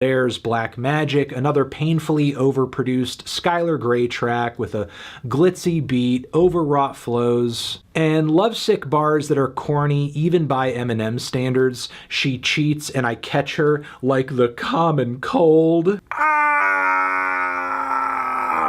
There's Black Magic, another painfully overproduced Skylar Grey track with a glitzy beat, overwrought flows, and lovesick bars that are corny even by Eminem standards. She cheats and I catch her like the common cold.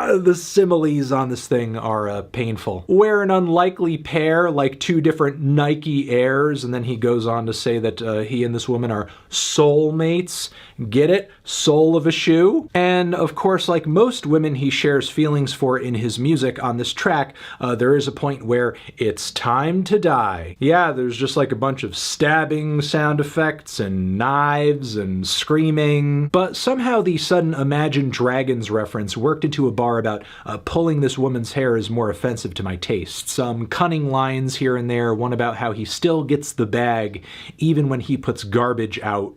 The similes on this thing are painful. We're an unlikely pair, like two different Nike Airs, and then he goes on to say that he and this woman are soulmates. Get it? Soul of a shoe? And of course, like most women he shares feelings for in his music on this track, there is a point where it's time to die. Yeah, there's just like a bunch of stabbing sound effects and knives and screaming, but somehow the sudden Imagine Dragons reference worked into a bar about pulling this woman's hair is more offensive to my taste. Some cunning lines here and there, one about how he still gets the bag even when he puts garbage out.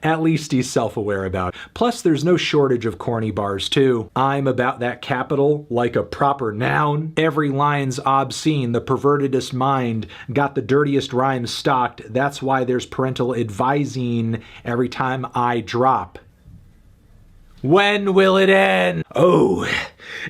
At least he's self-aware about it. Plus, there's no shortage of corny bars, too. I'm about that capital like a proper noun. Every line's obscene. The pervertedest mind got the dirtiest rhymes stocked. That's why there's parental advising every time I drop. When will it end? Oh,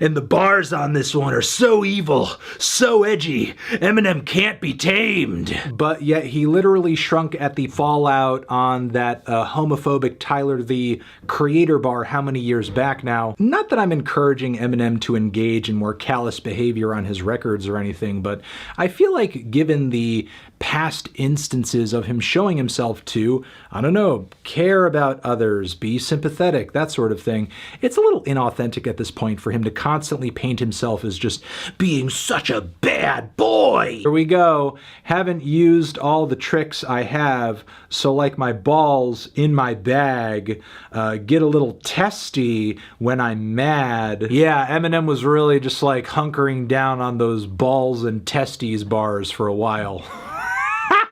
and the bars on this one are so evil, so edgy, Eminem can't be tamed. But yet he literally shrunk at the fallout on that homophobic Tyler the Creator bar how many years back now. Not that I'm encouraging Eminem to engage in more callous behavior on his records or anything, but I feel like given the past instances of him showing himself to, I don't know, care about others, be sympathetic, that sort of thing, it's a little inauthentic at this point for him to constantly paint himself as just being such a bad boy. Here we go. Haven't used all the tricks I have, so like my balls in my bag, get a little testy when I'm mad. Yeah, Eminem was really just like hunkering down on those balls and testes bars for a while.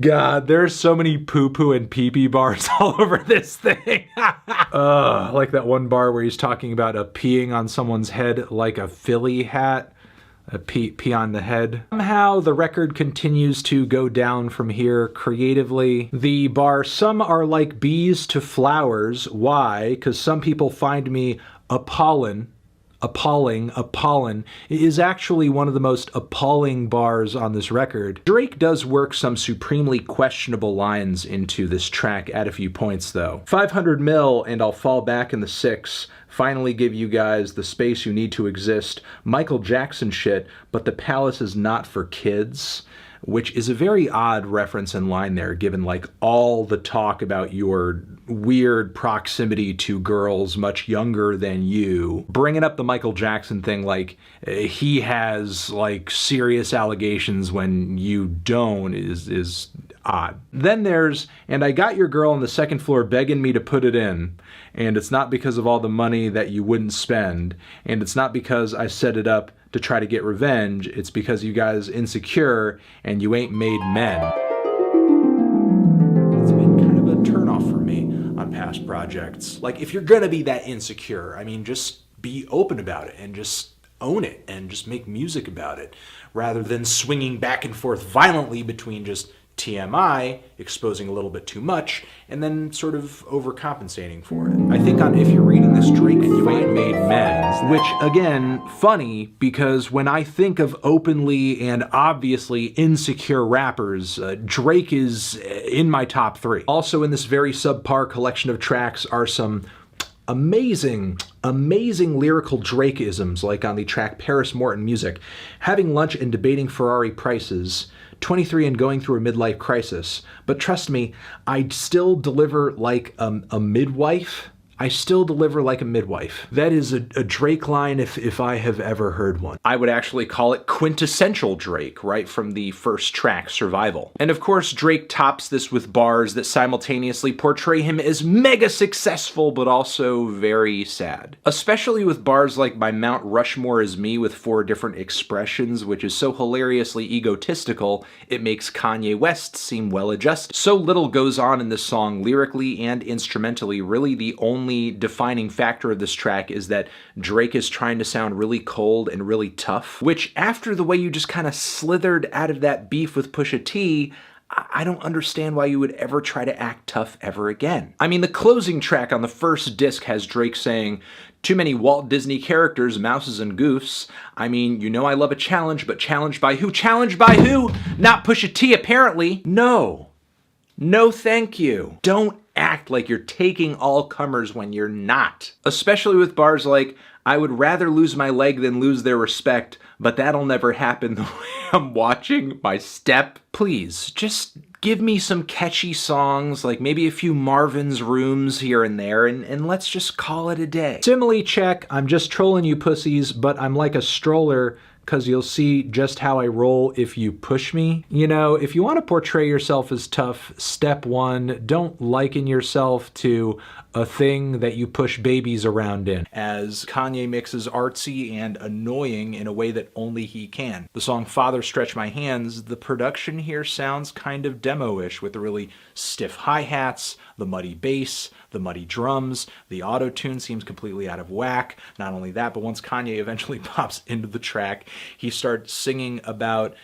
God, there's so many poo-poo and pee-pee bars all over this thing. Like that one bar where he's talking about peeing on someone's head like a Philly hat. Pee on the head. Somehow the record continues to go down from here creatively. The bar, some are like bees to flowers. Why? Because some people find me appalling, is actually one of the most appalling bars on this record. Drake does work some supremely questionable lines into this track at a few points though. 500 mil and I'll fall back in the 6. Finally give you guys the space you need to exist. Michael Jackson shit, but the palace is not for kids. Which is a very odd reference and line there, given like all the talk about your weird proximity to girls much younger than you. Bringing up the Michael Jackson thing like he has like serious allegations when you don't is odd. Then there's, and I got your girl on the second floor begging me to put it in, and it's not because of all the money that you wouldn't spend, and it's not because I set it up to try to get revenge, it's because you guys insecure and you ain't made men. It's been kind of a turnoff for me on past projects. Like, if you're gonna be that insecure, I mean, just be open about it and just own it and just make music about it, rather than swinging back and forth violently between just TMI, exposing a little bit too much, and then sort of overcompensating for it. I think on If You're Reading This, Drake, You Ain't Made Men, which, again, funny, because when I think of openly and obviously insecure rappers, Drake is in my top 3. Also in this very subpar collection of tracks are some amazing lyrical Drake-isms, like on the track Paris Morton Music. Having lunch and debating Ferrari prices, 23 and going through a midlife crisis. But trust me, I still deliver like a midwife. I still deliver like a midwife. That is a Drake line if I have ever heard one. I would actually call it quintessential Drake, right from the first track, Survival. And of course, Drake tops this with bars that simultaneously portray him as mega successful, but also very sad. Especially with bars like My Mount Rushmore is Me with 4 different expressions, which is so hilariously egotistical, it makes Kanye West seem well-adjusted. So little goes on in this song lyrically and instrumentally. Really the only defining factor of this track is that Drake is trying to sound really cold and really tough, which after the way you just kind of slithered out of that beef with Pusha T, I don't understand why you would ever try to act tough ever again. I mean, the closing track on the first disc has Drake saying, "Too many Walt Disney characters, mouses and goofs. I mean, you know I love a challenge, but challenged by who? Challenged by who? Not Pusha T, apparently." No. No thank you. Don't act like you're taking all comers when you're not. Especially with bars like, "I would rather lose my leg than lose their respect, but that'll never happen the way I'm watching my step." Please, just give me some catchy songs, like maybe a few Marvin's Rooms here and there, and let's just call it a day. Simile check, I'm just trolling you pussies, but I'm like a stroller, 'cause you'll see just how I roll if you push me. You know, if you want to portray yourself as tough, step one, don't liken yourself to a thing that you push babies around in, as Kanye mixes artsy and annoying in a way that only he can. The song Father Stretch My Hands, the production here sounds kind of demo-ish with the really stiff hi-hats, the muddy bass, the muddy drums, the auto-tune seems completely out of whack. Not only that, but once Kanye eventually pops into the track, he starts singing about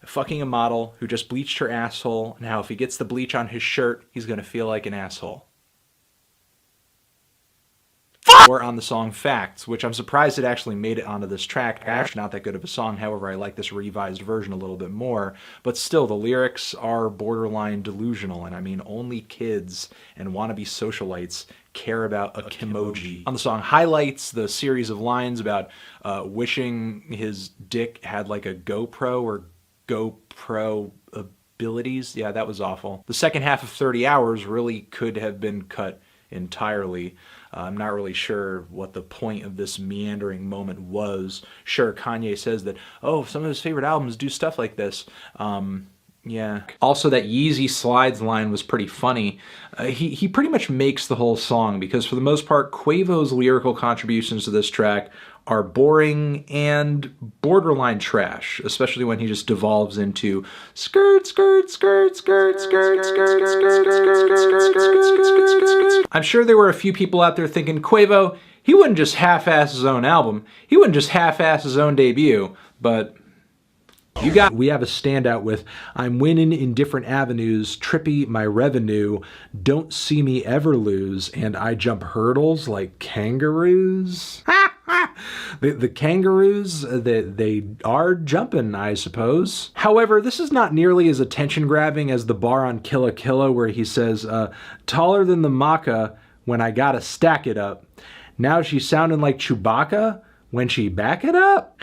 fucking a model who just bleached her asshole and how if he gets the bleach on his shirt, he's gonna feel like an asshole. Or on the song Facts, which I'm surprised it actually made it onto this track. Actually not that good of a song, however, I like this revised version a little bit more. But still, the lyrics are borderline delusional, and I mean, only kids and wannabe socialites care about a kimoji. On the song Highlights, the series of lines about wishing his dick had like a GoPro or GoPro abilities. Yeah, that was awful. The second half of 30 Hours really could have been cut entirely. I'm not really sure what the point of this meandering moment was. Sure, Kanye says that, oh, some of his favorite albums do stuff like this. Yeah. Also, that Yeezy Slides line was pretty funny. He pretty much makes the whole song because for the most part, Quavo's lyrical contributions to this track are boring and borderline trash, especially when he just devolves into skirt, skirt, skirt, skirt, skirt, skirt, skirt, skirt, skirt. I'm sure there were a few people out there thinking, Quavo, he wouldn't just half-ass his own album, he wouldn't just half-ass his own debut, but we have a standout with I'm winning in different avenues, trippy my revenue, don't see me ever lose, and I jump hurdles like kangaroos. The kangaroos, they are jumping, I suppose. However, this is not nearly as attention-grabbing as the bar on Killa Killa where he says, taller than the maca when I gotta stack it up. Now she's sounding like Chewbacca when she back it up.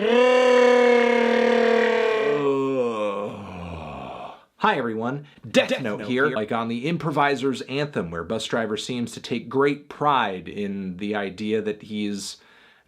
Hi everyone, Death Note here, like on the Improviser's Anthem, where Bus Driver seems to take great pride in the idea that he's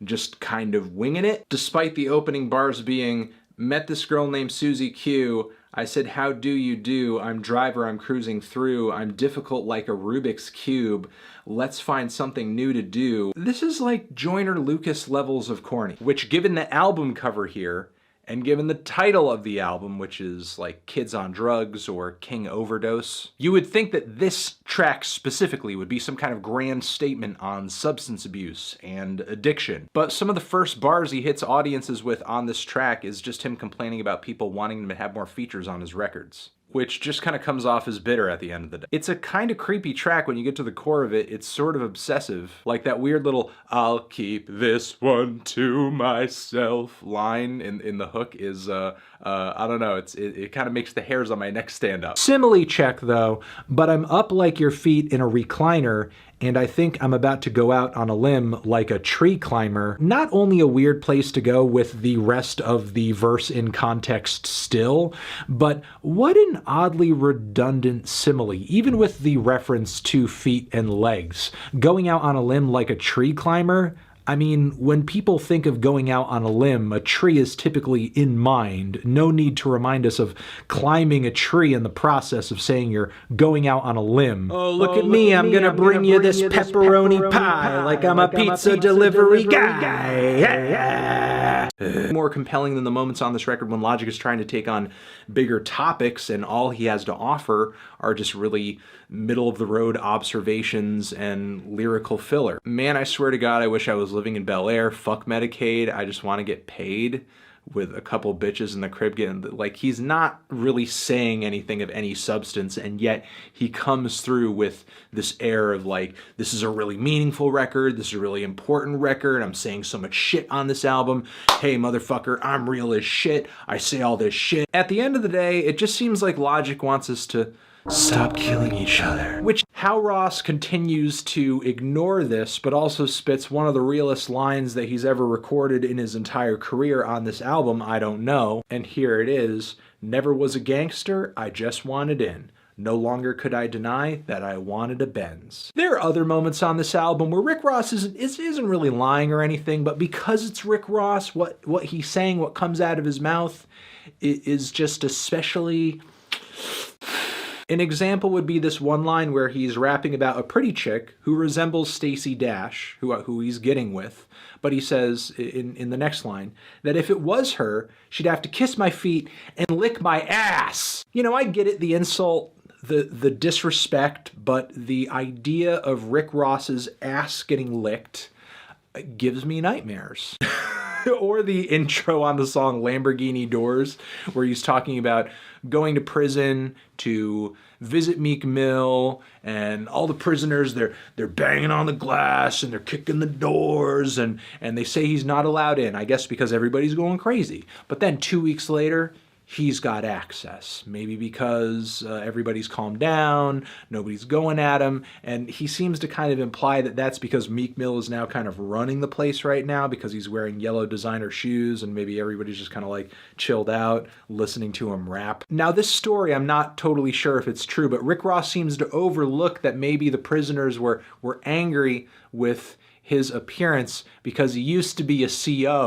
just kind of winging it. Despite the opening bars being, met this girl named Susie Q, I said, how do you do? I'm driver, I'm cruising through, I'm difficult like a Rubik's Cube, let's find something new to do. This is like Joyner Lucas levels of corny, which given the album cover here, and given the title of the album, which is like Kids on Drugs or King Overdose, you would think that this track specifically would be some kind of grand statement on substance abuse and addiction. But some of the first bars he hits audiences with on this track is just him complaining about people wanting him to have more features on his records, which just kind of comes off as bitter at the end of the day. It's a kind of creepy track when you get to the core of it. It's sort of obsessive. Like that weird little, I'll keep this one to myself line in the hook is, I don't know, it kind of makes the hairs on my neck stand up. Simile check though, but I'm up like your feet in a recliner, and I think I'm about to go out on a limb like a tree climber. Not only a weird place to go with the rest of the verse in context still, but what an oddly redundant simile, even with the reference to feet and legs. Going out on a limb like a tree climber? I mean, when people think of going out on a limb, a tree is typically in mind. No need to remind us of climbing a tree in the process of saying you're going out on a limb. Oh, look at me, I'm gonna bring you this pepperoni pie like I'm a pizza delivery guy. More compelling than the moments on this record when Logic is trying to take on bigger topics and all he has to offer are just really middle-of-the-road observations and lyrical filler. Man, I swear to God, I wish I was living in Bel Air. Fuck Medicaid, I just want to get paid. with a couple bitches in the crib getting, like, he's not really saying anything of any substance, and yet he comes through with this air of like, this is a really meaningful record, this is a really important record, I'm saying so much shit on this album, hey motherfucker, I'm real as shit, I say all this shit. At the end of the day, it just seems like Logic wants us to stop killing each other. Which, how Ross continues to ignore this, but also spits one of the realest lines that he's ever recorded in his entire career on this album, I don't know. And here it is: never was a gangster, I just wanted in. No longer could I deny that I wanted a Benz. There are other moments on this album where Rick Ross isn't really lying or anything, but because it's Rick Ross, what he's saying, what comes out of his mouth is just especially... An example would be this one line where he's rapping about a pretty chick who resembles Stacey Dash, who he's getting with, but he says in the next line that if it was her, she'd have to kiss my feet and lick my ass. You know, I get it, the insult, the disrespect, but the idea of Rick Ross's ass getting licked gives me nightmares. Or the intro on the song Lamborghini Doors, where he's talking about going to prison to visit Meek Mill, and all the prisoners, they're banging on the glass and they're kicking the doors, and they say he's not allowed in, I guess because everybody's going crazy. But then 2 weeks later, he's got access. Maybe because everybody's calmed down, nobody's going at him, and he seems to kind of imply that that's because Meek Mill is now kind of running the place right now because he's wearing yellow designer shoes, and maybe everybody's just kind of like chilled out listening to him rap. Now this story, I'm not totally sure if it's true, but Rick Ross seems to overlook that maybe the prisoners were angry with his appearance because he used to be a CO.